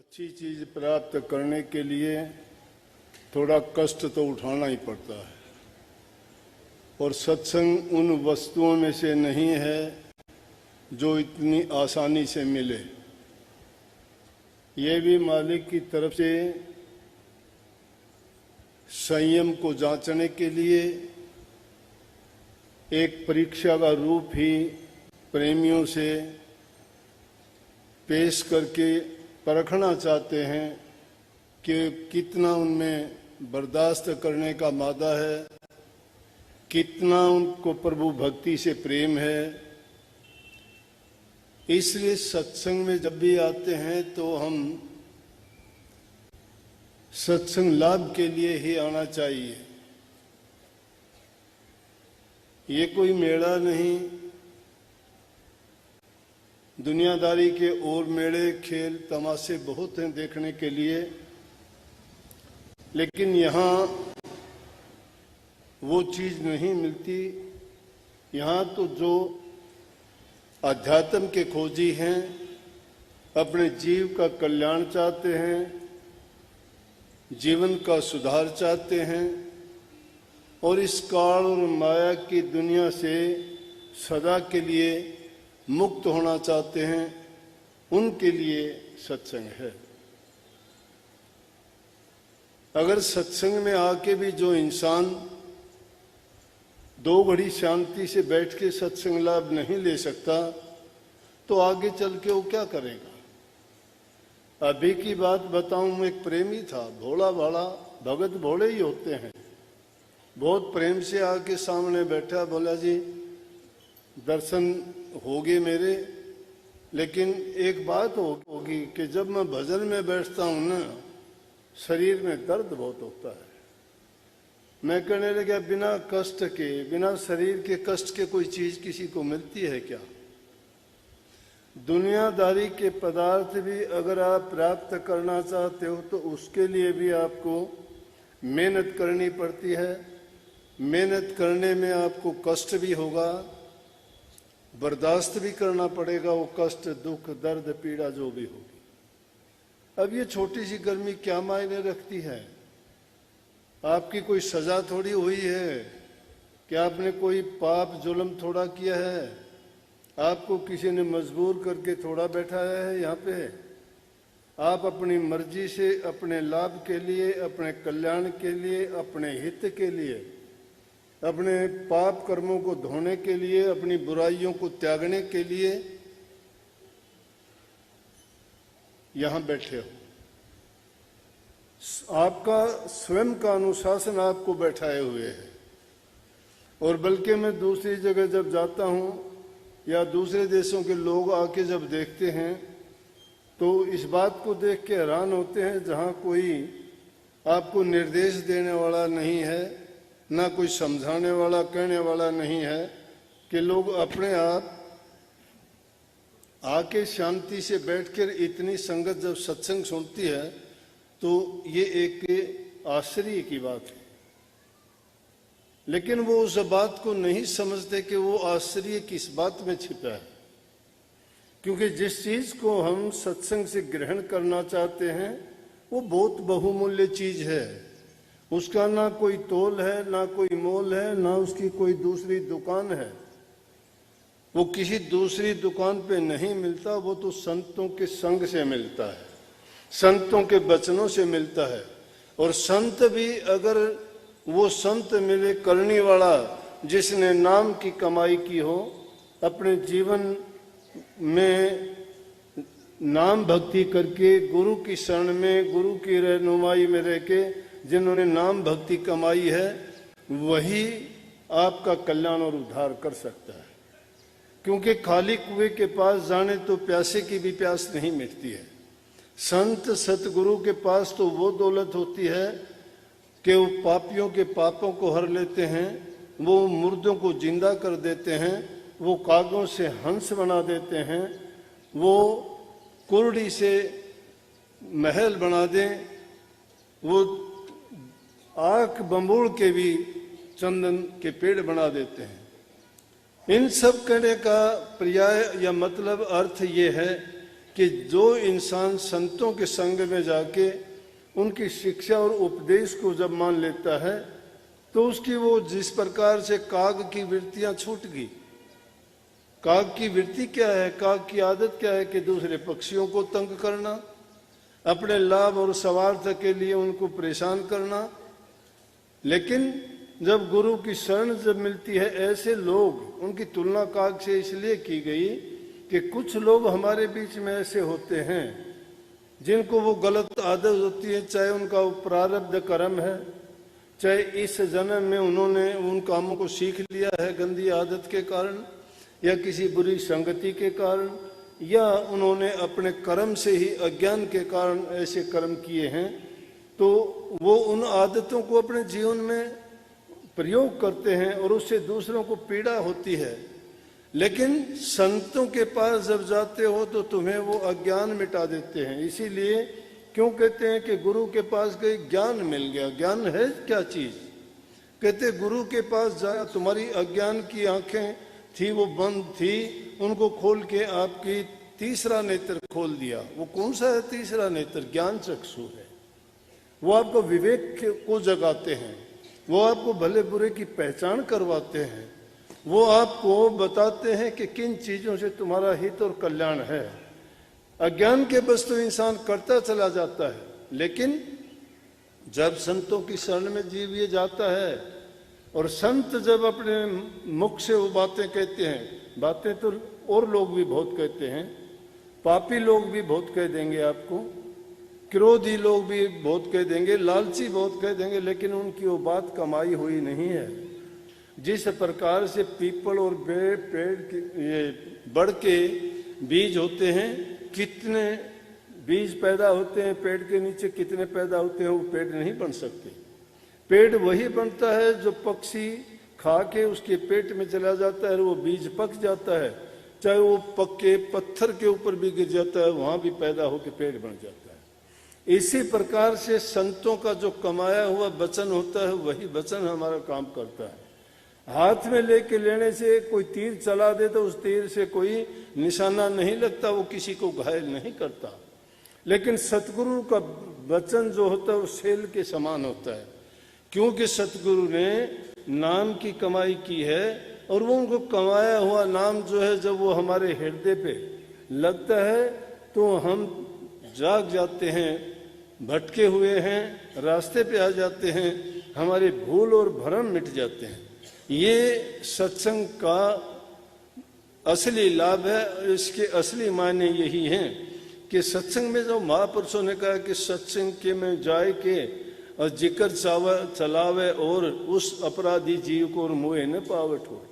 अच्छी चीज प्राप्त करने के लिए थोड़ा कष्ट तो उठाना ही पड़ता है और सत्संग उन वस्तुओं में से नहीं है जो इतनी आसानी से मिले। ये भी मालिक की तरफ से संयम को जांचने के लिए एक परीक्षा का रूप ही प्रेमियों से पेश करके परखना चाहते हैं कि कितना उनमें बर्दाश्त करने का मादा है, कितना उनको प्रभु भक्ति से प्रेम है। इसलिए सत्संग में जब भी आते हैं तो हम सत्संग लाभ के लिए ही आना चाहिए। ये कोई मेला नहीं, दुनियादारी के और मेले खेल तमाशे बहुत हैं देखने के लिए, लेकिन यहाँ वो चीज नहीं मिलती। यहाँ तो जो अध्यात्म के खोजी हैं, अपने जीव का कल्याण चाहते हैं, जीवन का सुधार चाहते हैं और इस काल और माया की दुनिया से सदा के लिए मुक्त होना चाहते हैं, उनके लिए सत्संग है। अगर सत्संग में आके भी जो इंसान 2 घड़ी शांति से बैठ के सत्संग लाभ नहीं ले सकता तो आगे चल के वो क्या करेगा। अभी की बात बताऊं, एक प्रेमी था, भोला भाला, भगत भोले ही होते हैं। बहुत प्रेम से आके सामने बैठा, बोला जी दर्शन हो गए मेरे, लेकिन एक बात होगी कि जब मैं भजन में बैठता हूं ना, शरीर में दर्द बहुत होता है। मैं कहने लगा बिना कष्ट के, बिना शरीर के कष्ट के कोई चीज किसी को मिलती है क्या? दुनियादारी के पदार्थ भी अगर आप प्राप्त करना चाहते हो तो उसके लिए भी आपको मेहनत करनी पड़ती है। मेहनत करने में आपको कष्ट भी होगा, बर्दाश्त भी करना पड़ेगा वो कष्ट, दुख, दर्द, पीड़ा जो भी होगी। अब ये छोटी सी गर्मी क्या मायने रखती है? आपकी कोई सजा थोड़ी हुई है कि आपने कोई पाप जुल्म थोड़ा किया है, आपको किसी ने मजबूर करके थोड़ा बैठाया है यहाँ पे। आप अपनी मर्जी से अपने लाभ के लिए, अपने कल्याण के लिए, अपने हित के लिए, अपने पाप कर्मों को धोने के लिए, अपनी बुराइयों को त्यागने के लिए यहां बैठे हो। आपका स्वयं का अनुशासन आपको बैठाए हुए है। और बल्कि मैं दूसरी जगह जब जाता हूं या दूसरे देशों के लोग आके जब देखते हैं तो इस बात को देख के हैरान होते हैं, जहां कोई आपको निर्देश देने वाला नहीं है, ना कोई समझाने वाला, कहने वाला नहीं है, कि लोग अपने आप आके शांति से बैठकर इतनी संगत जब सत्संग सुनती है तो ये एक आश्चर्य की बात है। लेकिन वो उस बात को नहीं समझते कि वो आश्चर्य किस बात में छिपा है। क्योंकि जिस चीज को हम सत्संग से ग्रहण करना चाहते हैं वो बहुत बहुमूल्य चीज है। उसका ना कोई तोल है, ना कोई मोल है, ना उसकी कोई दूसरी दुकान है। वो किसी दूसरी दुकान पे नहीं मिलता, वो तो संतों के संग से मिलता है, संतों के वचनों से मिलता है। और संत भी अगर वो संत मिले करने वाला जिसने नाम की कमाई की हो, अपने जीवन में नाम भक्ति करके गुरु की शरण में, गुरु की रहनुमाई में रह के जिन्होंने नाम भक्ति कमाई है, वही आपका कल्याण और उद्धार कर सकता है। क्योंकि खाली कुएं के पास जाने तो प्यासे की भी प्यास नहीं मिटती है। संत सतगुरु के पास तो वो दौलत होती है कि वो पापियों के पापों को हर लेते हैं, वो मुर्दों को जिंदा कर देते हैं, वो कागों से हंस बना देते हैं, वो कुर्डी से महल बना दें, वो आंख बंबूड़ के भी चंदन के पेड़ बना देते हैं। इन सब कहने का पर्याय या मतलब अर्थ ये है कि जो इंसान संतों के संग में जाके उनकी शिक्षा और उपदेश को जब मान लेता है तो उसकी वो जिस प्रकार से काग की वृत्तियां छूट गई। काग की वृत्ति क्या है? काग की आदत क्या है? कि दूसरे पक्षियों को तंग करना, अपने लाभ और स्वार्थ के लिए उनको परेशान करना। लेकिन जब गुरु की शरण जब मिलती है, ऐसे लोग, उनकी तुलना काग से इसलिए की गई कि कुछ लोग हमारे बीच में ऐसे होते हैं जिनको वो गलत आदत होती है, चाहे उनका वो प्रारब्ध कर्म है, चाहे इस जन्म में उन्होंने उन कामों को सीख लिया है गंदी आदत के कारण, या किसी बुरी संगति के कारण, या उन्होंने अपने कर्म से ही अज्ञान के कारण ऐसे कर्म किए हैं, तो वो उन आदतों को अपने जीवन में प्रयोग करते हैं और उससे दूसरों को पीड़ा होती है। लेकिन संतों के पास जब जाते हो तो तुम्हें वो अज्ञान मिटा देते हैं। इसीलिए क्यों कहते हैं कि गुरु के पास गए ज्ञान मिल गया। ज्ञान है क्या चीज? कहते गुरु के पास जाया, तुम्हारी अज्ञान की आंखें थी वो बंद थी, उनको खोल के आपकी तीसरा नेत्र खोल दिया। वो कौन सा है तीसरा नेत्र? ज्ञान चक्षु है। वो आपको विवेक को जगाते हैं, वो आपको भले बुरे की पहचान करवाते हैं, वो आपको बताते हैं कि किन चीजों से तुम्हारा हित और कल्याण है। अज्ञान के बस तो इंसान करता चला जाता है, लेकिन जब संतों की शरण में जीव ये जाता है और संत जब अपने मुख से वो बातें कहते हैं, बातें तो और लोग भी बहुत कहते हैं, पापी लोग भी बहुत कह देंगे आपको, क्रोधी लोग भी बहुत कह देंगे, लालची बहुत कह देंगे, लेकिन उनकी वो बात कमाई हुई नहीं है। जिस प्रकार से पीपल और पेड़ के ये बड़ के बीज होते हैं, कितने बीज पैदा होते हैं पेड़ के नीचे, कितने पैदा होते हैं, वो पेड़ नहीं बन सकते। पेड़ वही बनता है जो पक्षी खा के उसके पेट में चला जाता है और वो बीज पक जाता है, चाहे वो पक्के पत्थर के ऊपर भी गिर जाता है, वहां भी पैदा होकर पेड़ बन जाता है। इसी प्रकार से संतों का जो कमाया हुआ वचन होता है, वही वचन हमारा काम करता है। हाथ में लेके लेने से कोई तीर चला दे तो उस तीर से कोई निशाना नहीं लगता, वो किसी को घायल नहीं करता। लेकिन सतगुरु का वचन जो होता है वो सेल के समान होता है, क्योंकि सतगुरु ने नाम की कमाई की है और वो उनको कमाया हुआ नाम जो है जब वो हमारे हृदय पे लगता है तो हम जाग जाते हैं, भटके हुए हैं रास्ते पे आ जाते हैं, हमारे भूल और भ्रम मिट जाते हैं। ये सत्संग का असली लाभ है। इसके असली मायने यही हैं कि सत्संग में जो महापुरुषों ने कहा कि सत्संग के में जाए के और जिक्र चलावे और उस अपराधी जीव को मोहे न पावे ठोर।